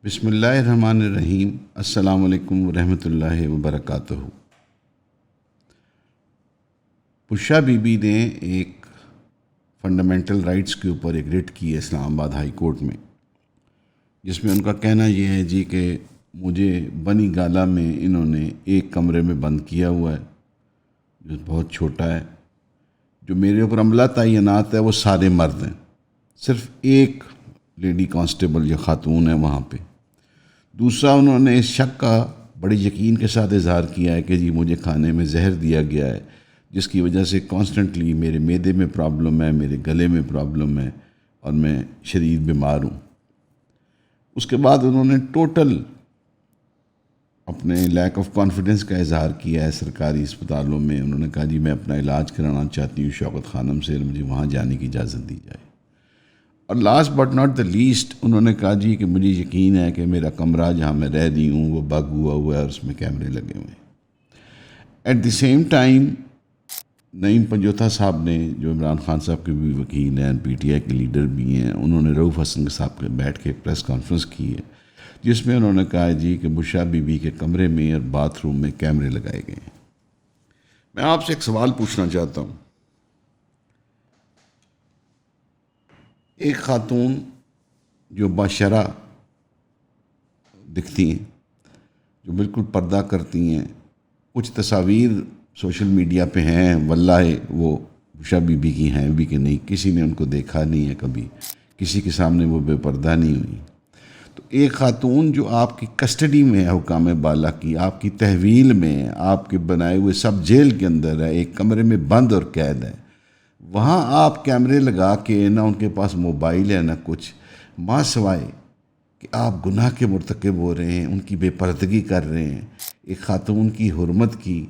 بسم اللہ الرحمن الرحیم۔ السلام علیکم ورحمۃ اللہ وبرکاتہ۔ بشریٰ بی بی نے ایک فنڈامنٹل رائٹس کے اوپر ایک رٹ کی ہے اسلام آباد ہائی کورٹ میں، جس میں ان کا کہنا یہ ہے کہ مجھے بنی گالہ میں انہوں نے ایک کمرے میں بند کیا ہوا ہے جو بہت چھوٹا ہے۔ جو میرے اوپر عملہ تعینات ہے وہ سارے مرد ہیں، صرف ایک لیڈی کانسٹیبل یا خاتون ہے وہاں پہ۔ دوسرا، انہوں نے اس شک کا بڑے یقین کے ساتھ اظہار کیا ہے کہ مجھے کھانے میں زہر دیا گیا ہے، جس کی وجہ سے کانسٹنٹلی میرے معدے میں پرابلم ہے، میرے گلے میں پرابلم ہے اور میں شدید بیمار ہوں۔ اس کے بعد انہوں نے ٹوٹل اپنے لیک آف کانفیڈنس کا اظہار کیا ہے سرکاری اسپتالوں میں۔ انہوں نے کہا میں اپنا علاج کرانا چاہتی ہوں شوکت خانم سے، مجھے وہاں جانے کی اجازت دی جائے۔ اور last but not the least, انہوں نے کہا کہ مجھے یقین ہے کہ میرا کمرہ جہاں میں رہ رہی ہوں وہ بگ ہوا ہے اور اس میں کیمرے لگے ہوئے ہیں۔ ایٹ دی سیم ٹائم نعیم پنجوتھا صاحب نے، جو عمران خان صاحب کے بھی وکیل ہیں، پی ٹی آئی کے لیڈر بھی ہیں، انہوں نے رؤف حسن صاحب کے بیٹھ کے ایک پریس کانفرنس کی ہے، جس میں انہوں نے کہا کہ بشریٰ بی بی کے کمرے میں اور باتھ روم میں کیمرے لگائے گئے ہیں۔ میں آپ سے ایک سوال پوچھنا چاہتا ہوں۔ ایک خاتون جو باشرہ دکھتی ہیں، جو بالکل پردہ کرتی ہیں، کچھ تصاویر سوشل میڈیا پہ ہیں، واللہ وہ بشریٰ بی بی کی ہیں بھی کہ نہیں، کسی نے ان کو دیکھا نہیں ہے، کبھی کسی کے سامنے وہ بے پردہ نہیں ہوئی۔ تو ایک خاتون جو آپ کی کسٹڈی میں ہے حکام بالا کی، آپ کی تحویل میں، آپ کے بنائے ہوئے سب جیل کے اندر ہے، ایک کمرے میں بند اور قید ہے، وہاں آپ کیمرے لگا کے نہ ان کے پاس موبائل ہے نہ کچھ، ماں سوائے کہ آپ گناہ کے مرتکب ہو رہے ہیں، ان کی بے پردگی کر رہے ہیں، ایک خاتون کی حرمت کی،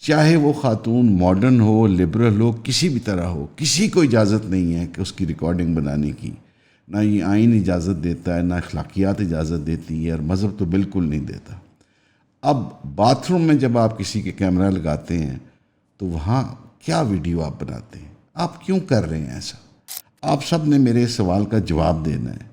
چاہے وہ خاتون ماڈرن ہو، لبرل ہو، کسی بھی طرح ہو، کسی کو اجازت نہیں ہے کہ اس کی ریکارڈنگ بنانے کی، نہ یہ آئین اجازت دیتا ہے، نہ اخلاقیات اجازت دیتی ہے، اور مذہب تو بالکل نہیں دیتا۔ اب باتھ روم میں جب آپ کسی کے کیمرہ لگاتے ہیں تو وہاں کیا ویڈیو آپ بناتے ہیں؟ آپ کیوں کر رہے ہیں ایسا؟ آپ سب نے میرے سوال کا جواب دینا ہے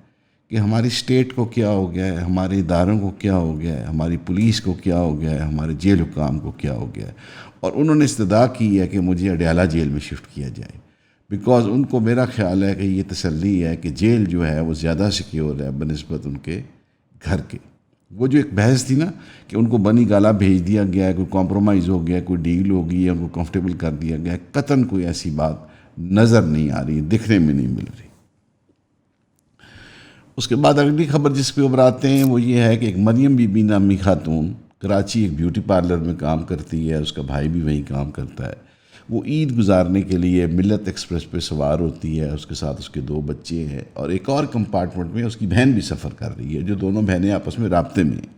کہ ہماری اسٹیٹ کو کیا ہو گیا ہے، ہمارے اداروں کو کیا ہو گیا ہے، ہماری پولیس کو کیا ہو گیا ہے، ہمارے جیل حکام کو کیا ہو گیا ہے۔ اور انہوں نے استدعا کی ہے کہ مجھے اڈیالہ جیل میں شفٹ کیا جائے، بیکاز ان کو میرا خیال ہے کہ یہ تسلی ہے کہ جیل جو ہے وہ زیادہ سیکیور ہے بنسبت ان کے گھر کے۔ وہ جو ایک بحث تھی نا کہ ان کو بنی گالہ بھیج دیا گیا ہے، کوئی کمپرومائز ہو گیا، کوئی ڈیل ہو گئی ہے، ان کو کمفرٹیبل کر دیا گیا ہے، قطعاً کوئی ایسی بات نظر نہیں آ رہی، دکھنے میں نہیں مل رہی۔ اس کے بعد اگلی خبر جس پہ ابھراتے ہیں وہ یہ ہے کہ ایک مریم بی بی نامی خاتون کراچی ایک بیوٹی پارلر میں کام کرتی ہے، اس کا بھائی بھی وہیں کام کرتا ہے۔ وہ عید گزارنے کے لیے ملت ایکسپریس پہ سوار ہوتی ہے، اس کے ساتھ اس کے 2 بچے ہیں، اور ایک اور کمپارٹمنٹ میں اس کی بہن بھی سفر کر رہی ہے، جو دونوں بہنیں آپس میں رابطے میں ہیں۔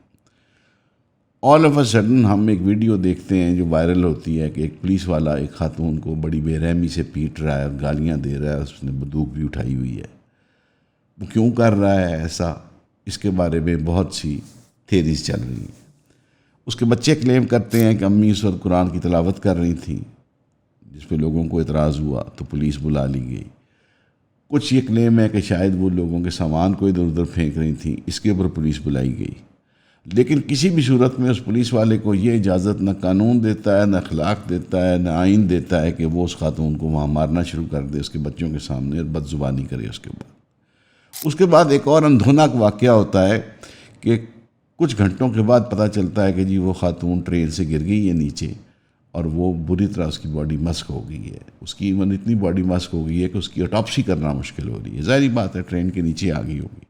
آل آف اے سڈن ہم ایک ویڈیو دیکھتے ہیں جو وائرل ہوتی ہے کہ ایک پولیس والا ایک خاتون کو بڑی بے رحمی سے پیٹ رہا ہے اور گالیاں دے رہا ہے، اس نے بندوق بھی اٹھائی ہوئی ہے۔ وہ کیوں کر رہا ہے ایسا، اس کے بارے میں بہت سی تھیریز چل رہی ہیں۔ اس کے بچے کلیم کرتے ہیں کہ امی اس وقت قرآن کی تلاوت کر رہی تھیں، جس پہ لوگوں کو اعتراض ہوا تو پولیس بلا لی گئی۔ کچھ یہ کلیم ہے کہ شاید وہ لوگوں کے سامان کو ادھر ادھر پھینک رہی تھیں، اس کے اوپر پولیس بلائی گئی۔ لیکن کسی بھی صورت میں اس پولیس والے کو یہ اجازت نہ قانون دیتا ہے، نہ اخلاق دیتا ہے، نہ آئین دیتا ہے کہ وہ اس خاتون کو وہاں مارنا شروع کر دے اس کے بچوں کے سامنے اور بد زبانی کرے اس کے بعد۔ اس کے بعد ایک اور اندھوناک واقعہ ہوتا ہے کہ کچھ گھنٹوں کے بعد پتہ چلتا ہے کہ وہ خاتون ٹرین سے گر گئی ہے نیچے، اور وہ بری طرح اس کی باڈی مسک ہو گئی ہے۔ اس کی ایون اتنی باڈی مسک ہو گئی ہے کہ اس کی آٹوپسی کرنا مشکل ہو رہی ہے۔ ظاہری بات ہے ٹرین کے نیچے آ گئی ہوگی۔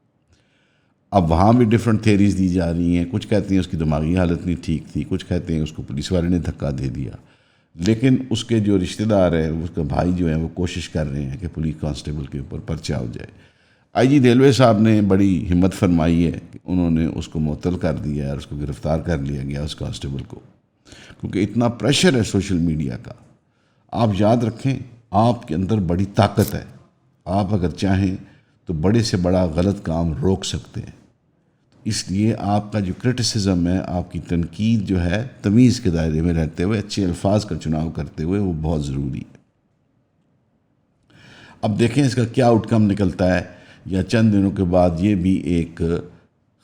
اب وہاں بھی ڈیفرنٹ تھیریز دی جا رہی ہیں، کچھ کہتے ہیں اس کی دماغی حالت نہیں ٹھیک تھی، کچھ کہتے ہیں اس کو پولیس والے نے دھکا دے دیا، لیکن اس کے جو رشتہ دار ہیں، اس کا بھائی جو ہیں، وہ کوشش کر رہے ہیں کہ پولیس کانسٹیبل کے اوپر پرچہ ہو جائے۔ آئی جی ریلوے صاحب نے بڑی ہمت فرمائی ہے کہ انہوں نے اس کو معطل کر دیا ہے اور اس کو گرفتار کر لیا گیا اس کانسٹیبل کو، کیونکہ اتنا پریشر ہے سوشل میڈیا کا۔ آپ یاد رکھیں، آپ کے اندر بڑی طاقت ہے، آپ اگر چاہیں تو بڑے سے بڑا غلط کام روک سکتے ہیں۔ اس لیے آپ کا جو کرٹیسزم ہے، آپ کی تنقید جو ہے، تمیز کے دائرے میں رہتے ہوئے اچھے الفاظ کا چناؤ کرتے ہوئے، وہ بہت ضروری ہے۔ اب دیکھیں اس کا کیا آؤٹ کم نکلتا ہے، یا چند دنوں کے بعد یہ بھی ایک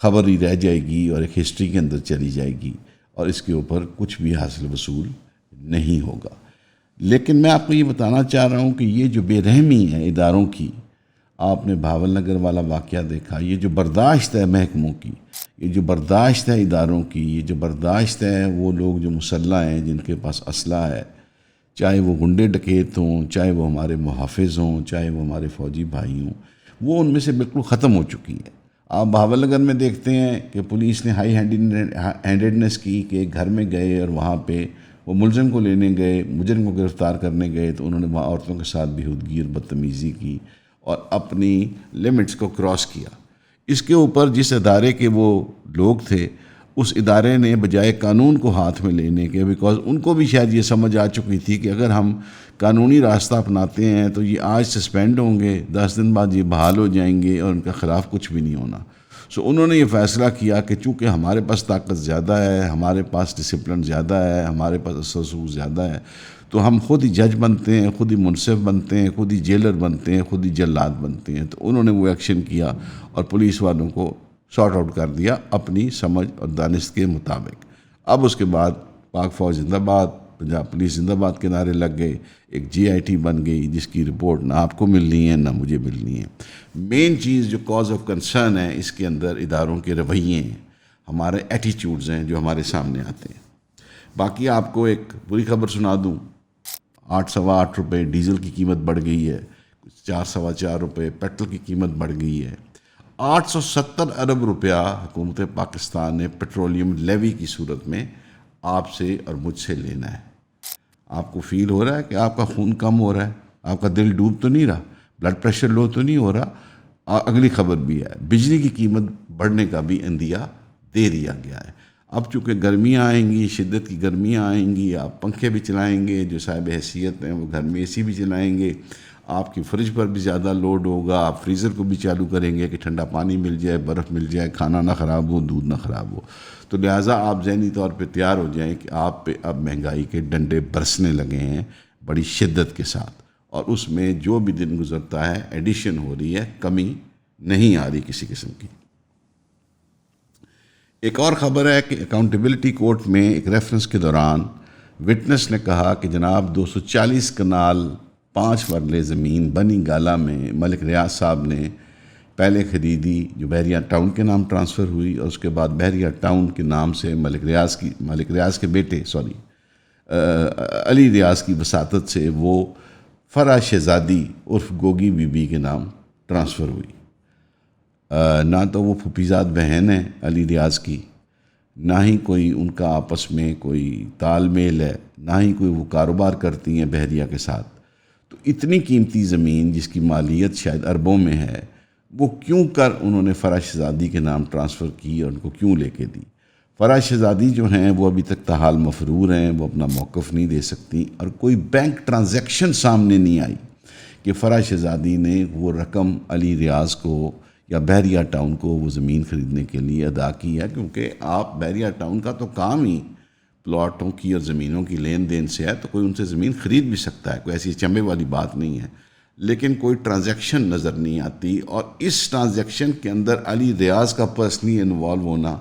خبر ہی رہ جائے گی اور ایک ہسٹری کے اندر چلی جائے گی اور اس کے اوپر کچھ بھی حاصل وصول نہیں ہوگا۔ لیکن میں آپ کو یہ بتانا چاہ رہا ہوں کہ یہ جو بے رحمی ہے اداروں کی، آپ نے بھاول نگر والا واقعہ دیکھا، یہ جو برداشت ہے محکموں کی، یہ جو برداشت ہے اداروں کی، یہ جو برداشت ہے وہ لوگ جو مسلح ہیں، جن کے پاس اسلحہ ہے، چاہے وہ گنڈے ڈکیت ہوں، چاہے وہ ہمارے محافظ ہوں، چاہے وہ ہمارے فوجی بھائی ہوں، وہ ان میں سے بالکل ختم ہو چکی ہے۔ آپ بہاول نگر میں دیکھتے ہیں کہ پولیس نے ہائی ہینڈڈنیس کی کہ ایک گھر میں گئے اور وہاں پہ وہ ملزم کو لینے گئے، مجرم کو گرفتار کرنے گئے تو انہوں نے وہاں عورتوں کے ساتھ بےہودگی اور بدتمیزی کی اور اپنی لمٹس کو کراس کیا۔ اس کے اوپر جس ادارے کے وہ لوگ تھے، اس ادارے نے بجائے قانون کو ہاتھ میں لینے کے، بیکاز ان کو بھی شاید یہ سمجھ آ چکی تھی کہ اگر ہم قانونی راستہ اپناتے ہیں تو یہ آج سسپینڈ ہوں گے، 10 دن بعد یہ بحال ہو جائیں گے اور ان کے خلاف کچھ بھی نہیں ہونا۔ سو انہوں نے یہ فیصلہ کیا کہ چونکہ ہمارے پاس طاقت زیادہ ہے، ہمارے پاس ڈسپلن زیادہ ہے، ہمارے پاس اثر زیادہ ہے، تو ہم خود ہی جج بنتے ہیں، خود ہی منصف بنتے ہیں، خود ہی جیلر بنتے ہیں، خود ہی جلاد بنتے ہیں۔ تو انہوں نے وہ ایکشن کیا اور پولیس والوں کو سارٹ آؤٹ کر دیا اپنی سمجھ اور دانست کے مطابق۔ اب اس کے بعد پاک فوج زندہ باد، پنجاب پولیس زندہ باد کے نعرے لگ گئے، ایک GIT بن گئی جس کی رپورٹ نہ آپ کو ملنی ہے نہ مجھے ملنی ہے۔ مین چیز جو کاز آف کنسرن ہے اس کے اندر اداروں کے رویے ہیں، ہمارے ایٹیچیوڈز ہیں جو ہمارے سامنے آتے ہیں۔ باقی آپ کو ایک بری خبر سنا دوں، 8.8 روپے ڈیزل کی قیمت بڑھ گئی ہے، 4.4 روپے پیٹرول کی قیمت بڑھ گئی ہے۔ 870 ارب روپیہ حکومت پاکستان نے پیٹرولیم لیوی کی صورت میں آپ سے اور مجھ سے لینا ہے۔ آپ کو فیل ہو رہا ہے کہ آپ کا خون کم ہو رہا ہے؟ آپ کا دل ڈوب تو نہیں رہا؟ بلڈ پریشر لو تو نہیں ہو رہا؟ اگلی خبر بھی ہے، بجلی کی قیمت بڑھنے کا بھی اندیہ دے دیا گیا ہے۔ اب چونکہ گرمیاں آئیں گی، شدت کی گرمیاں آئیں گی، آپ پنکھے بھی چلائیں گے، جو صاحب حیثیت ہیں وہ گھر میں AC بھی چلائیں گے، آپ کی فریج پر بھی زیادہ لوڈ ہوگا، آپ فریزر کو بھی چالو کریں گے کہ ٹھنڈا پانی مل جائے، برف مل جائے، کھانا نہ خراب ہو، دودھ نہ خراب ہو۔ تو لہٰذا آپ ذہنی طور پہ تیار ہو جائیں کہ آپ پہ اب مہنگائی کے ڈنڈے برسنے لگے ہیں بڑی شدت کے ساتھ، اور اس میں جو بھی دن گزرتا ہے ایڈیشن ہو رہی ہے، کمی نہیں آ رہی کسی قسم کی۔ ایک اور خبر ہے کہ اکاؤنٹیبلٹی کورٹ میں ایک ریفرنس کے دوران وٹنس نے کہا کہ جناب 240 کنال 5 مرلے زمین بنی گالا میں ملک ریاض صاحب نے پہلے خریدی، جو بحریہ ٹاؤن کے نام ٹرانسفر ہوئی، اور اس کے بعد بحریہ ٹاؤن کے نام سے ملک ریاض کے بیٹے علی ریاض کی وساطت سے وہ فرح شہزادی عرف گوگی بی بی کے نام ٹرانسفر ہوئی۔ نہ تو وہ پھوپھیزاد بہن ہے علی ریاض کی، نہ ہی کوئی ان کا آپس میں کوئی تال میل ہے، نہ ہی کوئی وہ کاروبار کرتی ہیں بحریہ کے ساتھ۔ تو اتنی قیمتی زمین جس کی مالیت شاید اربوں میں ہے، وہ کیوں کر انہوں نے فرح شہزادی کے نام ٹرانسفر کی اور ان کو کیوں لے کے دی؟ فرح شہزادی جو ہیں وہ ابھی تک تاحال مفرور ہیں، وہ اپنا موقف نہیں دے سکتی، اور کوئی بینک ٹرانزیکشن سامنے نہیں آئی کہ فرح شہزادی نے وہ رقم علی ریاض کو یا بحریہ ٹاؤن کو وہ زمین خریدنے کے لیے ادا کی ہے، کیونکہ آپ بحریہ ٹاؤن کا تو کام ہی پلاٹوں کی اور زمینوں کی لین دین سے ہے، تو کوئی ان سے زمین خرید بھی سکتا ہے، کوئی ایسی چمبے والی بات نہیں ہے، لیکن کوئی ٹرانزیکشن نظر نہیں آتی۔ اور اس ٹرانزیکشن کے اندر علی ریاض کا پرسنلی انوالو ہونا،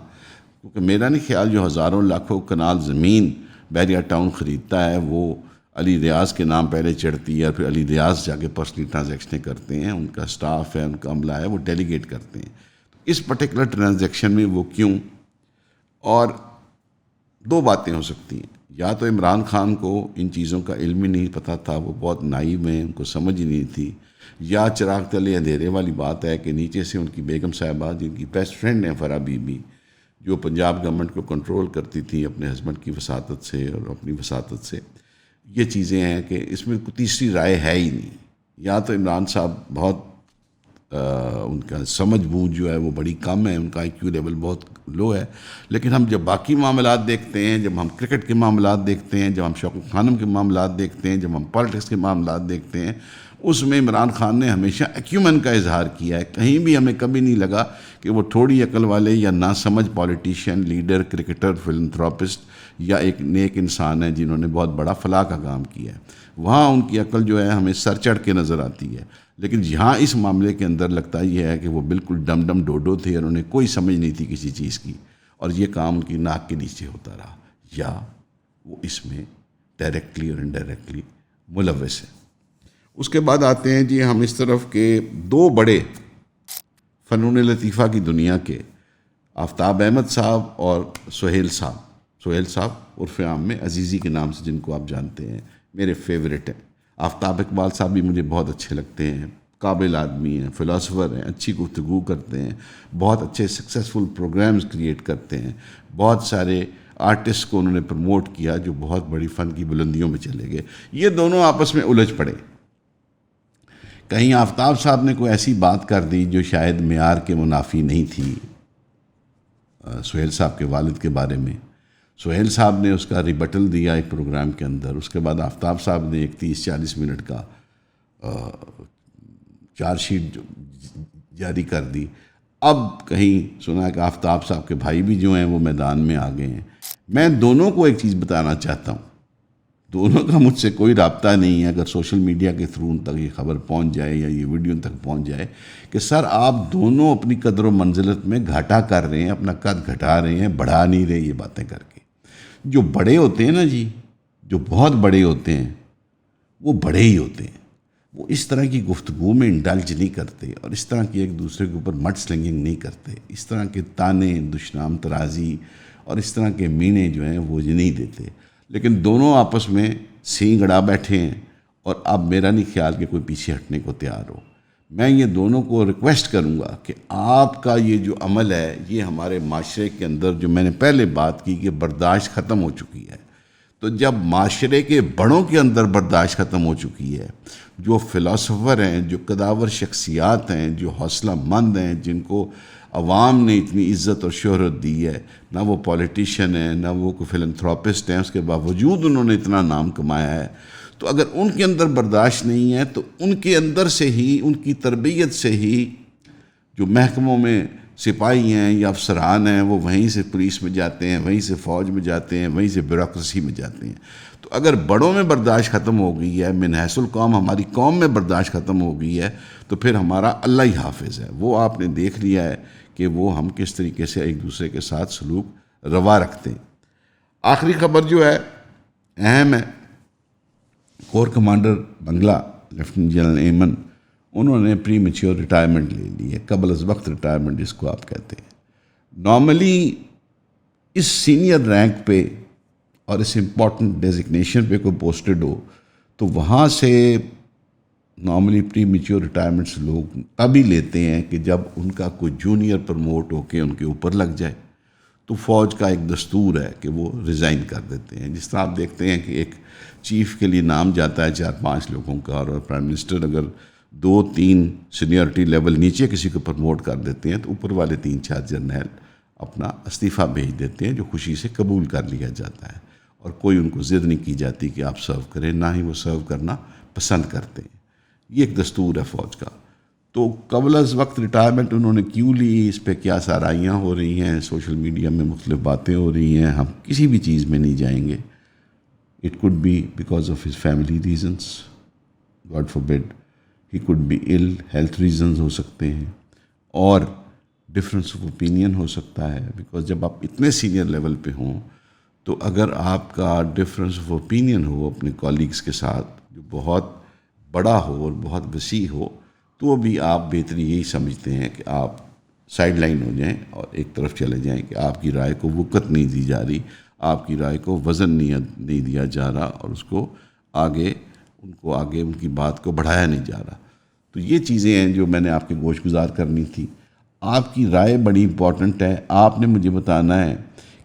کیونکہ میرا نہیں خیال جو ہزاروں لاکھوں کنال زمین بحریہ ٹاؤن خریدتا ہے وہ علی ریاض کے نام پہلے چڑھتی ہے اور پھر علی ریاض جا کے پرسنلی ٹرانزیکشنیں کرتے ہیں، ان کا سٹاف ہے، ان کا عملہ ہے، وہ ڈیلیگیٹ کرتے ہیں۔ اس پرٹیکولر ٹرانزیکشن میں وہ کیوں؟ اور دو باتیں ہو سکتی ہیں، یا تو عمران خان کو ان چیزوں کا علم ہی نہیں پتہ تھا، وہ بہت نائب ہیں، ان کو سمجھ ہی نہیں تھی، یا چراغ تلے اندھیرے والی بات ہے کہ نیچے سے ان کی بیگم صاحبہ جن کی بیسٹ فرینڈ ہیں فرح بی بی، جو پنجاب گورنمنٹ کو کنٹرول کرتی تھی اپنے ہسبینڈ کی وساطت سے اور اپنی وساطت سے، یہ چیزیں ہیں کہ اس میں کوئی تیسری رائے ہے ہی نہیں۔ یا تو عمران صاحب بہت ان کا سمجھ بوجھ جو ہے وہ بڑی کم ہے، ان کا IQ لیول بہت لو ہے، لیکن ہم جب باقی معاملات دیکھتے ہیں، جب ہم کرکٹ کے معاملات دیکھتے ہیں، جب ہم شوق خانم کے معاملات دیکھتے ہیں، جب ہم پالیٹکس کے معاملات دیکھتے ہیں، اس میں عمران خان نے ہمیشہ ایکیومن کا اظہار کیا ہے۔ کہیں بھی ہمیں کبھی نہیں لگا کہ وہ تھوڑی عقل والے یا ناسمجھ پولیٹیشین، لیڈر، کرکٹر، فلنتھراپسٹ یا ایک نیک انسان ہیں جنہوں نے بہت بڑا فلاح کا کام کیا ہے۔ وہاں ان کی عقل جو ہے ہمیں سر چڑھ کے نظر آتی ہے، لیکن یہاں اس معاملے کے اندر لگتا یہ ہے کہ وہ بالکل ڈم ڈم ڈوڈو تھے اور انہیں کوئی سمجھ نہیں تھی کسی چیز کی، اور یہ کام ان کی ناک کے نیچے ہوتا رہا، یا وہ اس میں ڈائریکٹلی اور انڈائریکٹلی ملوث ہے۔ اس کے بعد آتے ہیں جی ہم اس طرف کے دو بڑے فنون لطیفہ کی دنیا کے، آفتاب احمد صاحب اور سہیل صاحب عرف عام میں عزیزی کے نام سے جن کو آپ جانتے ہیں، میرے فیورٹ ہیں۔ آفتاب اقبال صاحب بھی مجھے بہت اچھے لگتے ہیں، قابل آدمی ہیں، فلاسفر ہیں، اچھی گفتگو کرتے ہیں، بہت اچھے سکسیسفل پروگرامز کریٹ کرتے ہیں، بہت سارے آرٹسٹ کو انہوں نے پروموٹ کیا جو بہت بڑی فن کی بلندیوں میں چلے گئے۔ یہ دونوں آپس میں الجھ پڑے، کہیں آفتاب صاحب نے کوئی ایسی بات کر دی جو شاید معیار کے منافی نہیں تھی سہیل صاحب کے والد کے بارے میں، سہیل صاحب نے اس کا ریبٹل دیا ایک پروگرام کے اندر، اس کے بعد آفتاب صاحب نے ایک 30-40 منٹ کا چارج شیٹ جاری کر دی۔ اب کہیں سنا کہ آفتاب صاحب کے بھائی بھی جو ہیں وہ میدان میں آ گئے ہیں۔ میں دونوں کو ایک چیز بتانا چاہتا ہوں، دونوں کا مجھ سے کوئی رابطہ نہیں ہے، اگر سوشل میڈیا کے تھرو ان تک یہ خبر پہنچ جائے یا یہ ویڈیو ان تک پہنچ جائے کہ سر آپ دونوں اپنی قدر و منزلت میں گھاٹا کر رہے ہیں، اپنا قد گھٹا رہے ہیں، بڑھا نہیں رہے یہ باتیں کر کے۔ جو بڑے ہوتے ہیں نا جی، جو بہت بڑے ہوتے ہیں وہ بڑے ہی ہوتے ہیں، وہ اس طرح کی گفتگو میں انڈلج نہیں کرتے اور اس طرح کی ایک دوسرے کے اوپر مڈ سلنگنگ نہیں کرتے، اس طرح کے تانے، دشنام ترازی اور اس طرح کے مینے جو ہیں وہ نہیں دیتے۔ لیکن دونوں آپس میں سینگ اڑا بیٹھے ہیں اور اب میرا نہیں خیال کہ کوئی پیچھے ہٹنے کو تیار ہو۔ میں یہ دونوں کو ریکویسٹ کروں گا کہ آپ کا یہ جو عمل ہے یہ ہمارے معاشرے کے اندر، جو میں نے پہلے بات کی کہ برداشت ختم ہو چکی ہے، تو جب معاشرے کے بڑوں کے اندر برداشت ختم ہو چکی ہے، جو فلاسفر ہیں، جو قداور شخصیات ہیں، جو حوصلہ مند ہیں، جن کو عوام نے اتنی عزت اور شہرت دی ہے، نہ وہ پولیٹیشین ہیں نہ وہ کوئی فلنتھراپسٹ ہیں، اس کے باوجود انہوں نے اتنا نام کمایا ہے، تو اگر ان کے اندر برداشت نہیں ہے تو ان کے اندر سے ہی، ان کی تربیت سے ہی جو محکموں میں سپاہی ہیں یا افسران ہیں وہ وہیں سے پولیس میں جاتے ہیں، وہیں سے فوج میں جاتے ہیں، وہیں سے بیوروکریسی میں جاتے ہیں۔ تو اگر بڑوں میں برداشت ختم ہو گئی ہے، من حیث القوم ہماری قوم میں برداشت ختم ہو گئی ہے، تو پھر ہمارا اللہ ہی حافظ ہے۔ وہ آپ نے دیکھ لیا ہے کہ وہ ہم کس طریقے سے ایک دوسرے کے ساتھ سلوک روا رکھتے ہیں۔ آخری خبر جو ہے اہم ہے، کور کمانڈر بنگلہ لیفٹیننٹ جنرل ایمن، انہوں نے پری میچور ریٹائرمنٹ لے لی ہے، قبل از وقت ریٹائرمنٹ جس کو آپ کہتے ہیں۔ نارملی اس سینئر رینک پہ اور اس امپورٹنٹ ڈیزگنیشن پہ کوئی پوسٹڈ ہو تو وہاں سے نارملی پری میچور ریٹائرمنٹس لوگ تبھی لیتے ہیں کہ جب ان کا کوئی جونیئر پروموٹ ہو کے ان کے اوپر لگ جائے، تو فوج کا ایک دستور ہے کہ وہ ریزائن کر دیتے ہیں۔ جس طرح آپ دیکھتے ہیں کہ ایک چیف کے لیے نام جاتا ہے 4-5 لوگوں کا، اور پرائم منسٹر اگر 2-3 سینئرٹی لیول نیچے کسی کو پروموٹ کر دیتے ہیں تو اوپر والے 3-4 جرنیل اپنا استعفیٰ بھیج دیتے ہیں، جو خوشی سے قبول کر لیا جاتا ہے، اور کوئی ان کو ضد نہیں کی جاتی کہ آپ سرو کریں، نہ ہی وہ سرو کرنا پسند کرتے ہیں۔ یہ ایک دستور ہے فوج کا۔ تو قبل از وقت ریٹائرمنٹ انہوں نے کیوں لی، اس پہ کیا سارائیاں ہو رہی ہیں، سوشل میڈیا میں مختلف باتیں ہو رہی ہیں، ہم کسی بھی چیز میں نہیں جائیں گے۔ It could be because of his family reasons, God forbid. He could be ill, health reasons ہو سکتے ہیں، اور ڈفرینس آف اوپینین ہو سکتا ہے، بیکاز جب آپ اتنے سینئر لیول پہ ہوں تو اگر آپ کا ڈفرینس آف اوپینین ہو اپنے کولیگز کے ساتھ جو بہت بڑا ہو اور بہت وسیع ہو، تو بھی آپ بہتری یہی سمجھتے ہیں کہ آپ سائیڈ لائن ہو جائیں اور ایک طرف چلے جائیں کہ آپ کی رائے کو وقت نہیں دی جا رہی، آپ کی رائے کو وزن نہیں دیا جا رہا، اور اس کو آگے ان کی بات کو بڑھایا نہیں جا رہا۔ تو یہ چیزیں ہیں جو میں نے آپ کے گوش گزار کرنی تھی۔ آپ کی رائے بڑی امپورٹنٹ ہے۔ آپ نے مجھے بتانا ہے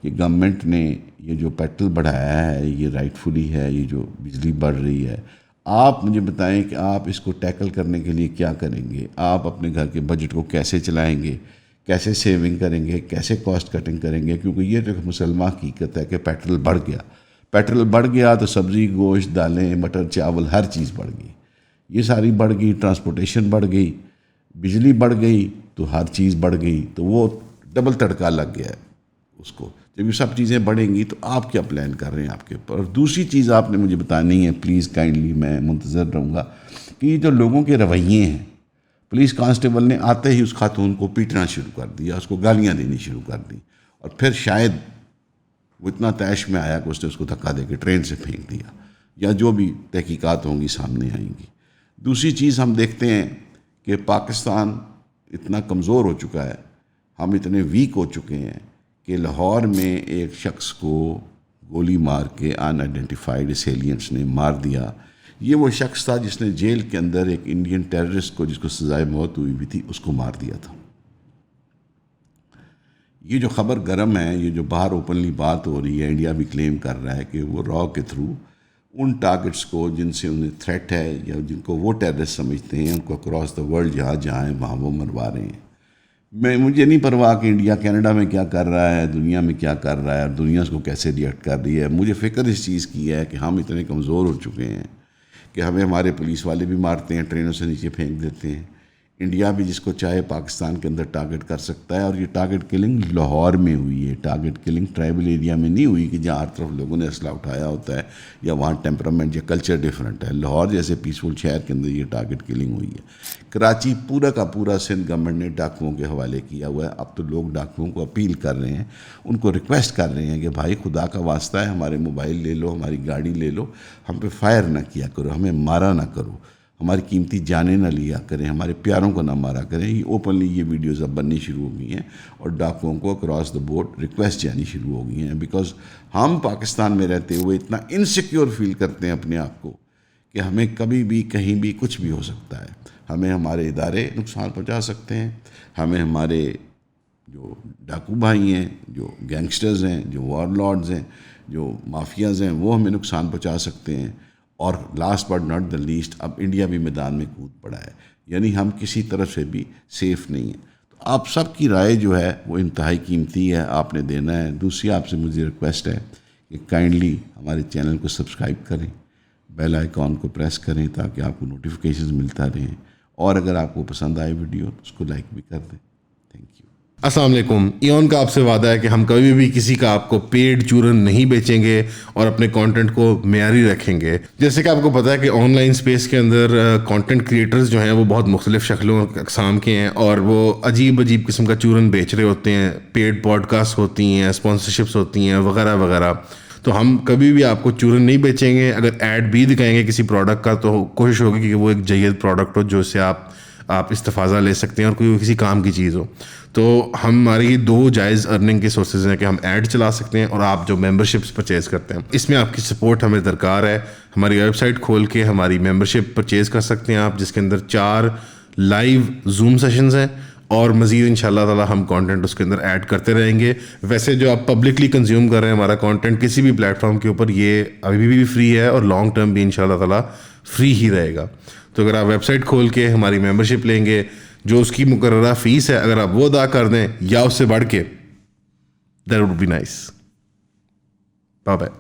کہ گورنمنٹ نے یہ جو پیٹرول بڑھایا ہے یہ رائٹ فلی ہے، یہ جو بجلی بڑھ رہی ہے، آپ مجھے بتائیں کہ آپ اس کو ٹیکل کرنے کے لیے کیا کریں گے؟ آپ اپنے گھر کے بجٹ کو کیسے چلائیں گے، کیسے سیونگ کریں گے، کیسے کاسٹ کٹنگ کریں گے؟ کیونکہ یہ تو ایک مسلمہ حقیقت ہے کہ پیٹرول بڑھ گیا تو سبزی، گوشت، دالیں، مٹر، چاول، ہر چیز بڑھ گئی، یہ ساری بڑھ گئی، ٹرانسپورٹیشن بڑھ گئی، بجلی بڑھ گئی تو ہر چیز بڑھ گئی، تو وہ ڈبل تڑکا لگ گیا ہے اس کو۔ جب یہ سب چیزیں بڑھیں گی تو آپ کیا پلان کر رہے ہیں آپ کے اوپر. اور دوسری چیز آپ نے مجھے بتانی ہے پلیز کائنڈلی, میں منتظر رہوں گا, کہ یہ جو لوگوں کے رویے ہیں, پولیس کانسٹیبل نے آتے ہی اس خاتون کو پیٹنا شروع کر دیا, اس کو گالیاں دینی شروع کر دی, اور پھر شاید وہ اتنا طیش میں آیا کہ اس نے اس کو دھکا دے کے ٹرین سے پھینک دیا, یا جو بھی تحقیقات ہوں گی سامنے آئیں گی. دوسری چیز ہم دیکھتے ہیں کہ پاکستان اتنا کمزور ہو چکا ہے, ہم اتنے ویک ہو چکے ہیں کہ لاہور میں ایک شخص کو گولی مار کے ان آئیڈینٹیفائڈ اسیلینٹس نے مار دیا. یہ وہ شخص تھا جس نے جیل کے اندر ایک انڈین ٹیررسٹ کو, جس کو سزائے موت ہوئی بھی تھی, اس کو مار دیا تھا. یہ جو خبر گرم ہے, یہ جو باہر اوپنلی بات ہو رہی ہے, انڈیا بھی کلیم کر رہا ہے کہ وہ را کے تھرو ان ٹارگٹس کو جن سے انہیں تھریٹ ہے یا جن کو وہ ٹیررسٹ سمجھتے ہیں, ان کو اکراس دا ورلڈ جہاں ہیں وہاں وہ مروا رہے ہیں. مجھے نہیں پرواہ کہ انڈیا کینیڈا میں کیا کر رہا ہے, دنیا میں کیا کر رہا ہے, اور دنیا اس کو کیسے ریئیکٹ کر رہی ہے. مجھے فکر اس چیز کی ہے کہ ہم اتنے کمزور ہو چکے ہیں کہ ہمیں ہمارے پولیس والے بھی مارتے ہیں, ٹرینوں سے نیچے پھینک دیتے ہیں. انڈیا بھی جس کو چاہے پاکستان کے اندر ٹارگٹ کر سکتا ہے, اور یہ ٹارگٹ کلنگ لاہور میں ہوئی ہے. ٹارگٹ کلنگ ٹرائبل ایریا میں نہیں ہوئی کہ جہاں ہر طرف لوگوں نے اسلحہ اٹھایا ہوتا ہے یا وہاں ٹیمپرامنٹ یا کلچر ڈیفرنٹ ہے. لاہور جیسے پیسفل شہر کے اندر یہ ٹارگٹ کلنگ ہوئی ہے. کراچی پورا کا پورا سندھ گورنمنٹ نے ڈاکوؤں کے حوالے کیا ہوا ہے. اب تو لوگ ڈاکوؤں کو اپیل کر رہے ہیں, ان کو ریکویسٹ کر رہے ہیں کہ بھائی خدا کا واسطہ ہے, ہمارے موبائل لے لو, ہماری گاڑی لے لو, ہم پہ فائر نہ کیا کرو, ہمیں مارا نہ کرو, ہماری قیمتی جانیں نہ لیا کریں, ہمارے پیاروں کو نہ مارا کریں. یہ اوپنلی یہ ویڈیوز اب بننی شروع ہو گئی ہیں, اور ڈاکوؤں کو اکراس دا بورڈ ریکویسٹ جانی شروع ہو گئی ہیں. بیکاز ہم پاکستان میں رہتے ہوئے اتنا انسیکیور فیل کرتے ہیں اپنے آپ کو کہ ہمیں کبھی بھی کہیں بھی کچھ بھی ہو سکتا ہے. ہمیں ہمارے ادارے نقصان پہنچا سکتے ہیں, ہمیں ہمارے جو ڈاکو بھائی ہیں, جو گینگسٹرز ہیں, جو وار لارڈز ہیں, جو مافیاز ہیں, وہ ہمیں نقصان پہنچا سکتے ہیں. اور last but not the least, اب انڈیا بھی میدان میں کود پڑا ہے, یعنی ہم کسی طرف سے بھی سیف نہیں ہیں. تو آپ سب کی رائے جو ہے وہ انتہائی قیمتی ہے, آپ نے دینا ہے. دوسری آپ سے مجھے ریکویسٹ ہے کہ کائنڈلی ہمارے چینل کو سبسکرائب کریں, بیل آئیکن کو پریس کریں تاکہ آپ کو نوٹیفیکیشنز ملتا رہیں, اور اگر آپ کو پسند آئے ویڈیو تو اس کو لائک بھی کر دیں. Thank you. السلام علیکم. ایون کا آپ سے وعدہ ہے کہ ہم کبھی بھی کسی کا آپ کو پیڈ چورن نہیں بیچیں گے اور اپنے کانٹینٹ کو معیاری رکھیں گے. جیسے کہ آپ کو پتہ ہے کہ آن لائن اسپیس کے اندر کانٹینٹ کریٹرز جو ہیں وہ بہت مختلف شکلوں اقسام کے ہیں, اور وہ عجیب عجیب قسم کا چورن بیچ رہے ہوتے ہیں. پیڈ پوڈ کاسٹ ہوتی ہیں, اسپانسرشپس ہوتی ہیں, وغیرہ وغیرہ. تو ہم کبھی بھی آپ کو چورن نہیں بیچیں گے. اگر ایڈ بھی دکھائیں گے کسی پروڈکٹ کا تو کوشش ہوگی کہ وہ ایک جید پروڈکٹ ہو جو سے آپ استفادہ لے سکتے ہیں اور کوئی کسی کام کی چیز ہو. تو ہماری 2 جائز ارننگ کے سورسز ہیں کہ ہم ایڈ چلا سکتے ہیں اور آپ جو ممبرشپس پرچیز کرتے ہیں, اس میں آپ کی سپورٹ ہمیں درکار ہے. ہماری ویب سائٹ کھول کے ہماری ممبرشپ پرچیز کر سکتے ہیں آپ, جس کے اندر 4 لائیو زوم سیشنز ہیں, اور مزید ان شاء اللہ تعالیٰ ہم کانٹینٹ اس کے اندر ایڈ کرتے رہیں گے. ویسے جو آپ پبلکلی کنزیوم کر رہے ہیں ہمارا کانٹینٹ کسی بھی پلیٹ فارم کے اوپر, یہ ابھی بھی فری ہے اور لانگ ٹرم بھی ان شاء اللہ تعالیٰ فری ہی رہے گا. تو اگر آپ ویب سائٹ کھول کے ہماری ممبرشپ لیں گے, جو اس کی مقررہ فیس ہے اگر آپ وہ ادا کر دیں یا اس سے بڑھ کے, that would be nice. Bye bye.